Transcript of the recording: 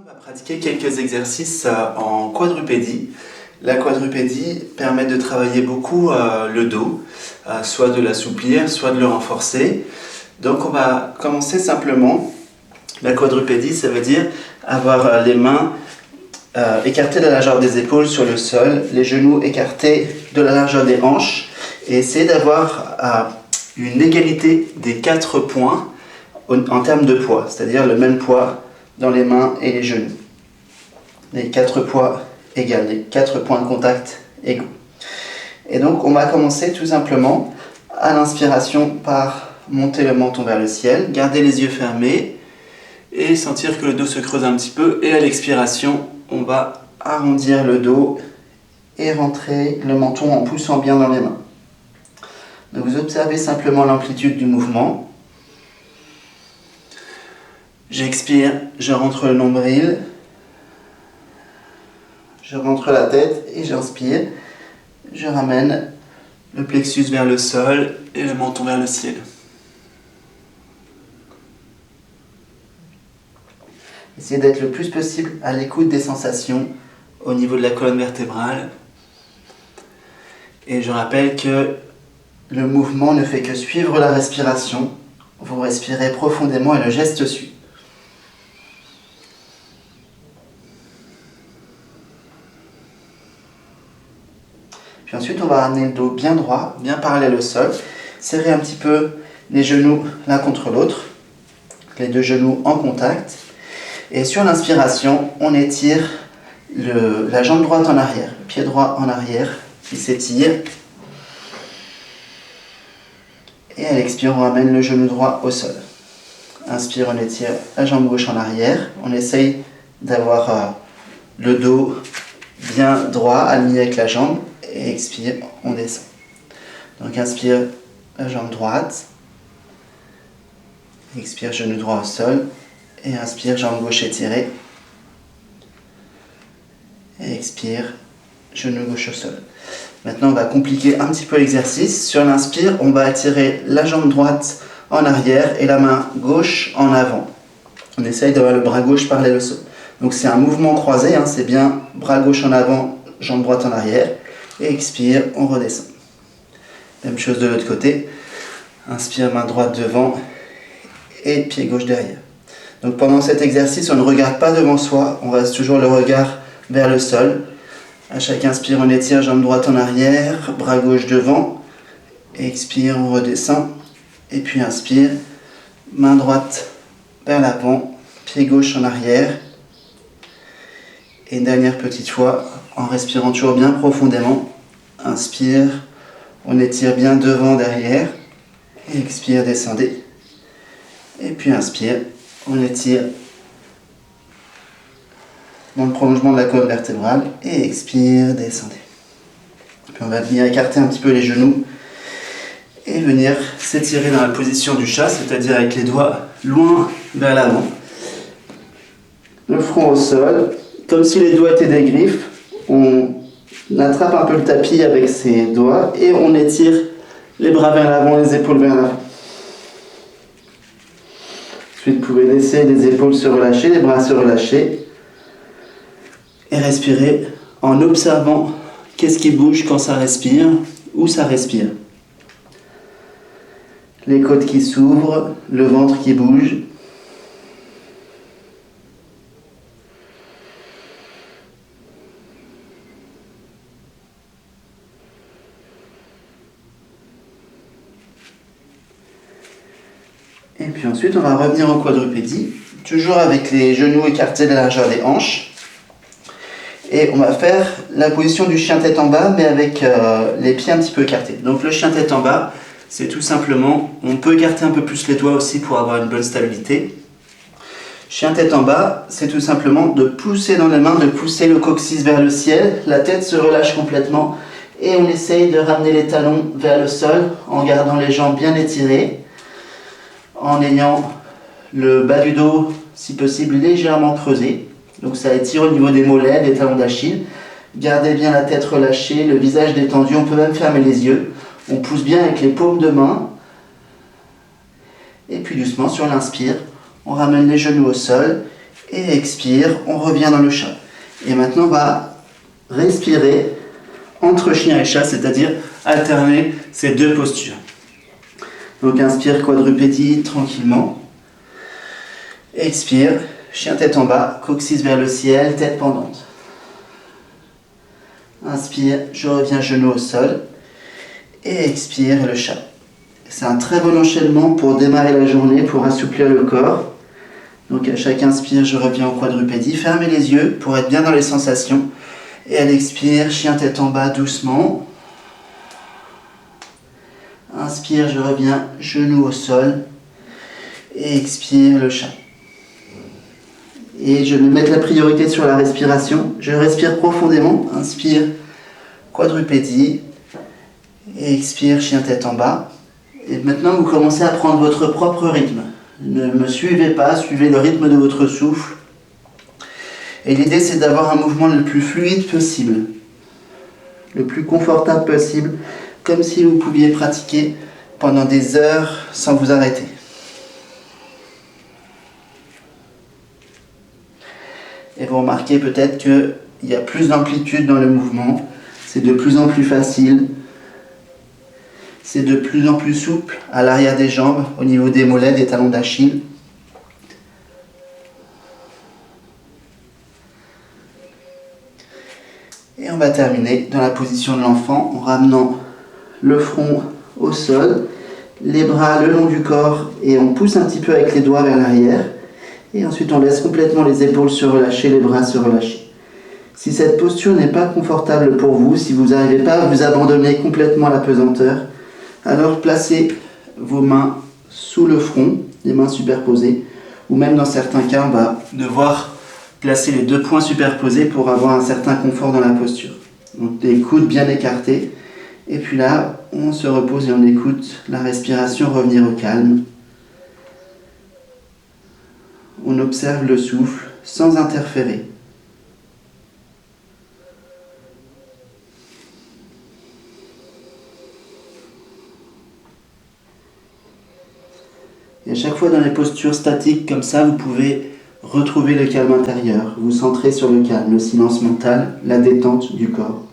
On va pratiquer quelques exercices en quadrupédie. La quadrupédie permet de travailler beaucoup le dos, soit de l'assouplir, soit de le renforcer. Donc on va commencer simplement. La quadrupédie, ça veut dire avoir les mains écartées de la largeur des épaules sur le sol, les genoux écartés de la largeur des hanches et essayer d'avoir une égalité des 4 points en termes de poids, c'est-à-dire le même poids dans les mains et les genoux. Les 4 poids égaux, les 4 points de contact égaux. Et donc on va commencer tout simplement à l'inspiration par monter le menton vers le ciel, garder les yeux fermés et sentir que le dos se creuse un petit peu. Et à l'expiration, on va arrondir le dos et rentrer le menton en poussant bien dans les mains. Donc vous observez simplement l'amplitude du mouvement. J'expire, je rentre le nombril, je rentre la tête et j'inspire. Je ramène le plexus vers le sol et le menton vers le ciel. Essayez d'être le plus possible à l'écoute des sensations au niveau de la colonne vertébrale. Et je rappelle que le mouvement ne fait que suivre la respiration. Vous respirez profondément et le geste suit. Puis ensuite, on va ramener le dos bien droit, bien parallèle au sol. Serrer un petit peu les genoux l'un contre l'autre. Les deux genoux en contact. Et sur l'inspiration, on étire la jambe droite en arrière. Le pied droit en arrière qui s'étire. Et à l'expire, on ramène le genou droit au sol. Inspire, on étire la jambe gauche en arrière. On essaye d'avoir le dos bien droit, aligné avec la jambe. Et expire, on descend. Donc inspire, la jambe droite. Expire, genou droit au sol. Et inspire, jambe gauche étirée. Et expire, genou gauche au sol. Maintenant, on va compliquer un petit peu l'exercice. Sur l'inspire, on va attirer la jambe droite en arrière et la main gauche en avant. On essaye d'avoir le bras gauche parallèle au sol. Donc c'est un mouvement croisé, c'est bien bras gauche en avant, jambe droite en arrière. Et expire, on redescend. Même chose de l'autre côté. Inspire, main droite devant et pied gauche derrière. Donc pendant cet exercice, on ne regarde pas devant soi, on reste toujours le regard vers le sol. À chaque inspire, on étire, jambe droite en arrière, bras gauche devant. Expire, on redescend. Et puis inspire, main droite vers l'avant, pied gauche en arrière. Et une dernière petite fois, en respirant toujours bien profondément. Inspire, on étire bien devant, derrière. Et expire, descendez. Et puis inspire, on étire dans le prolongement de la colonne vertébrale. Et expire, descendez. Puis on va venir écarter un petit peu les genoux. Et venir s'étirer dans la position du chat, c'est-à-dire avec les doigts loin vers l'avant. Le front au sol. Comme si les doigts étaient des griffes, on attrape un peu le tapis avec ses doigts et on étire les bras vers l'avant, les épaules vers l'avant. Ensuite, vous pouvez laisser les épaules se relâcher, les bras se relâcher et respirer en observant qu'est-ce qui bouge quand ça respire, où ça respire. Les côtes qui s'ouvrent, le ventre qui bouge. Et puis ensuite, on va revenir en quadrupédie, toujours avec les genoux écartés de la largeur des hanches. Et on va faire la position du chien tête en bas, mais avec les pieds un petit peu écartés. Donc le chien tête en bas, c'est tout simplement, on peut écarter un peu plus les doigts aussi pour avoir une bonne stabilité. Chien tête en bas, c'est tout simplement de pousser dans les mains, de pousser le coccyx vers le ciel, la tête se relâche complètement et on essaye de ramener les talons vers le sol en gardant les jambes bien étirées, en ayant le bas du dos, si possible, légèrement creusé. Donc ça étire au niveau des mollets, des talons d'Achille. Gardez bien la tête relâchée, le visage détendu, on peut même fermer les yeux. On pousse bien avec les paumes de main. Et puis doucement, sur l'inspire, on ramène les genoux au sol Et expire, on revient dans le chat. Et maintenant, on va respirer entre chien et chat, c'est-à-dire alterner ces deux postures. Donc inspire, quadrupédie tranquillement. Expire, chien tête en bas, coccyx vers le ciel, tête pendante. Inspire, je reviens genou au sol. Et expire, le chat. C'est un très bon enchaînement pour démarrer la journée, pour assouplir le corps. Donc à chaque inspire, je reviens en quadrupédie. Fermez les yeux pour être bien dans les sensations. Et à l'expire, chien tête en bas doucement. Inspire, je reviens genou au sol. Et expire, le chat. Et je vais mettre la priorité sur la respiration. Je respire profondément. Inspire, quadrupédie. Et expire, chien tête en bas. Et maintenant, vous commencez à prendre votre propre rythme. Ne me suivez pas, suivez le rythme de votre souffle. Et l'idée, c'est d'avoir un mouvement le plus fluide possible, le plus confortable possible, comme si vous pouviez pratiquer pendant des heures sans vous arrêter. Et vous remarquez peut-être qu'il y a plus d'amplitude dans le mouvement, c'est de plus en plus facile, c'est de plus en plus souple à l'arrière des jambes, au niveau des mollets, des talons d'Achille. Et on va terminer dans la position de l'enfant en ramenant le front au sol, les bras le long du corps et on pousse un petit peu avec les doigts vers l'arrière. Et ensuite on laisse complètement les épaules se relâcher, les bras se relâcher. Si cette posture n'est pas confortable pour vous, si vous n'arrivez pas à vous abandonner complètement à la pesanteur, alors placez vos mains sous le front, les mains superposées, ou même dans certains cas on va devoir placer les deux poings superposés pour avoir un certain confort dans la posture. Donc les coudes bien écartés, et puis là on se repose et on écoute la respiration revenir au calme. On observe le souffle sans interférer. Et à chaque fois dans les postures statiques comme ça, vous pouvez retrouver le calme intérieur, vous centrer sur le calme, le silence mental, la détente du corps.